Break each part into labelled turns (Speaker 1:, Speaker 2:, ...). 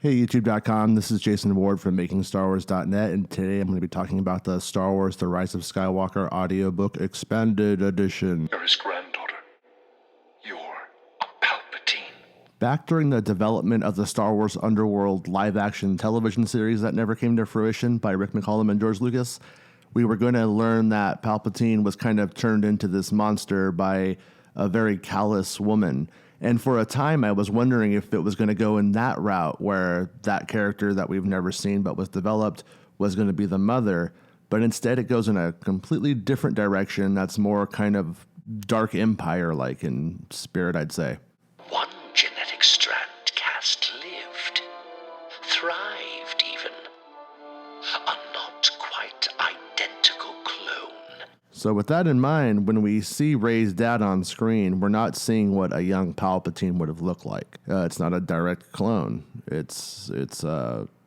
Speaker 1: Hey, YouTube.com. This is Jason Ward from MakingStarWars.net, and today I'm going to be talking about the Star Wars The Rise of Skywalker audiobook Expanded Edition.
Speaker 2: You're his granddaughter. You're a Palpatine.
Speaker 1: Back during the development of the Star Wars Underworld live-action television series that never came to fruition by Rick McCallum and George Lucas, we were going to learn that Palpatine was kind of turned into this monster by a very callous woman. And for a time, I was wondering if it was going to go in that route where that character that we've never seen but was developed was going to be the mother. But instead, it goes in a completely different direction that's more kind of Dark Empire-like in spirit, I'd say.
Speaker 3: One genetic strand cast lived, thrived even. A not quite identical clone.
Speaker 1: So with that in mind, when we see Rey's dad on screen, we're not seeing what a young Palpatine would have looked like. It's not a direct clone. It's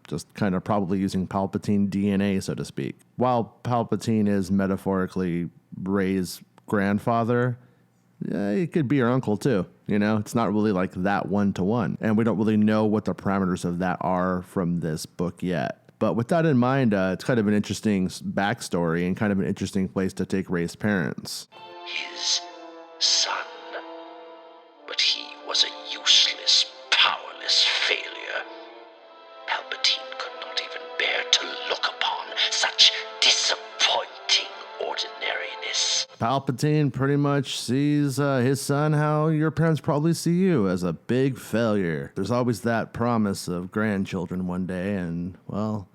Speaker 1: just kind of probably using Palpatine DNA, so to speak. While Palpatine is metaphorically Rey's grandfather, it could be her uncle too. You know, it's not really like that one-to-one. And we don't really know what the parameters of that are from this book yet. But with that in mind, it's kind of an interesting backstory and kind of an interesting place to take Rey's parents.
Speaker 3: His son. But he was a useless, powerless failure. Palpatine could not even bear to look upon such disappointing ordinariness.
Speaker 1: Palpatine pretty much sees his son how your parents probably see you, as a big failure. There's always that promise of grandchildren one day, and, well,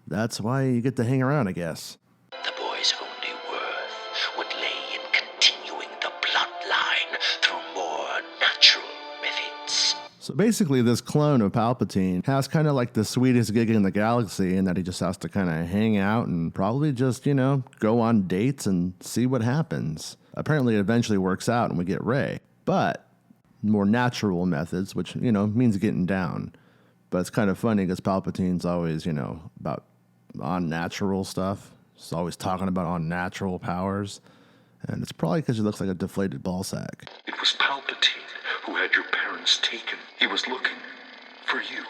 Speaker 1: that's why you get to hang around, I guess.
Speaker 3: The boy's only worth would lay in continuing the bloodline through more natural methods.
Speaker 1: So basically, this clone of Palpatine has kind of like the sweetest gig in the galaxy in that he just has to kind of hang out and probably just, you know, go on dates and see what happens. Apparently, it eventually works out and we get Rey. But more natural methods, which, you know, means getting down. But it's kind of funny because Palpatine's always, you know, about unnatural stuff. He's always talking about unnatural powers. And it's probably because he looks like a deflated ballsack.
Speaker 2: It was Palpatine who had your parents taken. He was looking for you.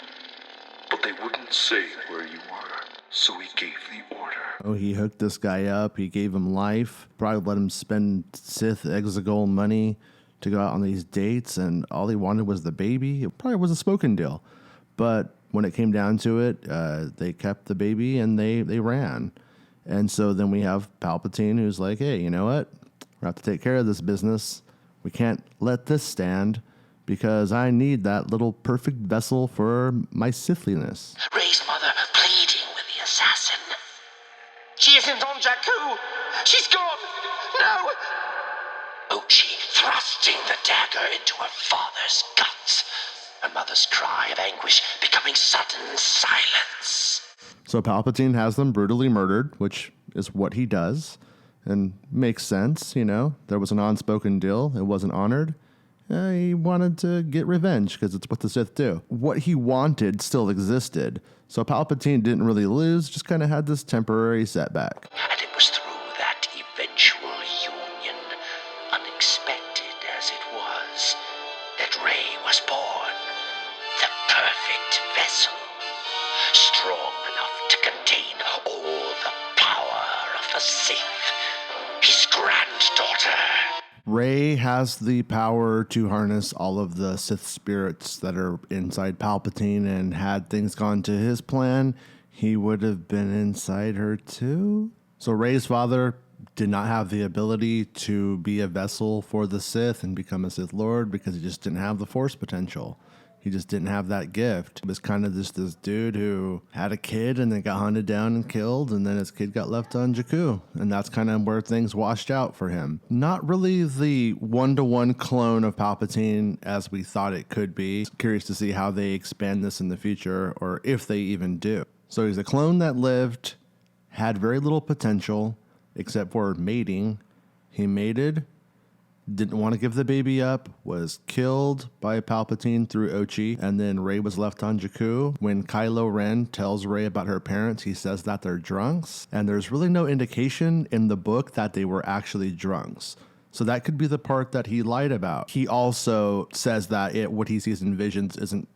Speaker 2: But they wouldn't say where you were, so he gave the order.
Speaker 1: Oh, he hooked this guy up. He gave him life. Probably let him spend Sith Exegol money to go out on these dates. And all he wanted was the baby. It probably was a spoken deal. But when it came down to it, they kept the baby and they ran. And so then we have Palpatine who's like, hey, you know what? We have to take care of this business. We can't let this stand because I need that little perfect vessel for my Sithliness.
Speaker 3: Rey's mother pleading with the assassin. She isn't on Jakku! She's gone! No! Ochi thrusting the dagger into her father's guts. Her mother's cry of anguish becoming sudden silence.
Speaker 1: So Palpatine has them brutally murdered, which is what he does, and makes sense, you know. There was an unspoken deal. It wasn't honored. He wanted to get revenge, because it's what the Sith do. What he wanted still existed, so Palpatine didn't really lose, just kind of had this temporary setback.
Speaker 3: And it was through that eventual union, unexpected as it was, that Rey was born. The perfect vessel, strong enough to contain all the power of the Sith, his granddaughter.
Speaker 1: Rey has the power to harness all of the Sith spirits that are inside Palpatine, and had things gone to his plan, he would have been inside her too. So Rey's father did not have the ability to be a vessel for the Sith and become a Sith Lord because he just didn't have the Force potential. He just didn't have that gift. He was kind of just this dude who had a kid and then got hunted down and killed, and then his kid got left on Jakku. And that's kind of where things washed out for him. Not really the one-to-one clone of Palpatine as we thought it could be. Curious to see how they expand this in the future, or if they even do. So he's a clone that lived, had very little potential, except for mating. He mated, didn't want to give the baby up, was killed by Palpatine through Ochi, and then Rey was left on Jakku. When Kylo Ren tells Rey about her parents, he says that they're drunks, and there's really no indication in the book that they were actually drunks. So that could be the part that he lied about. He also says that what he sees in visions isn't,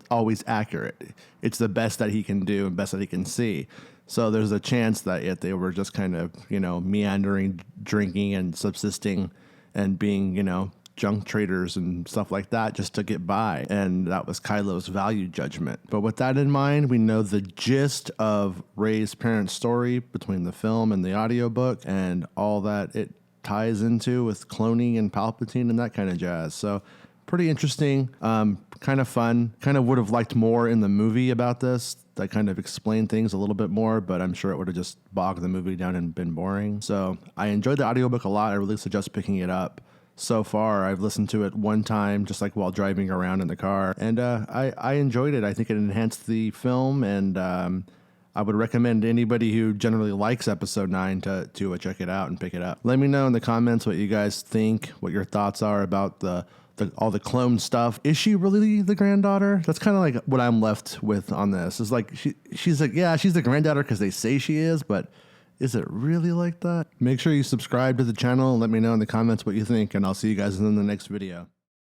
Speaker 1: always accurate. It's the best that he can do and best that he can see. So there's a chance that if they were just kind of, meandering, drinking and subsisting and being, junk traders and stuff like that just to get by. And that was Kylo's value judgment. But with that in mind, we know the gist of Rey's parents' story between the film and the audiobook and all that it ties into with cloning and Palpatine and that kind of jazz. So pretty interesting, kind of fun. Kind of would have liked more in the movie about this that kind of explained things a little bit more, but I'm sure it would have just bogged the movie down and been boring. So I enjoyed the audiobook a lot. I really suggest picking it up. So far, I've listened to it one time, just like while driving around in the car, and I enjoyed it. I think it enhanced the film, and I would recommend anybody who generally likes Episode 9 to check it out and pick it up. Let me know in the comments what you guys think, what your thoughts are about all the clone stuff. Is she really the granddaughter? That's kind of like what I'm left with on this. It's like she's like, yeah, she's the granddaughter because they say she is, but is it really like that? Make sure you subscribe to the channel and let me know in the comments what you think, and I'll see you guys in the next video.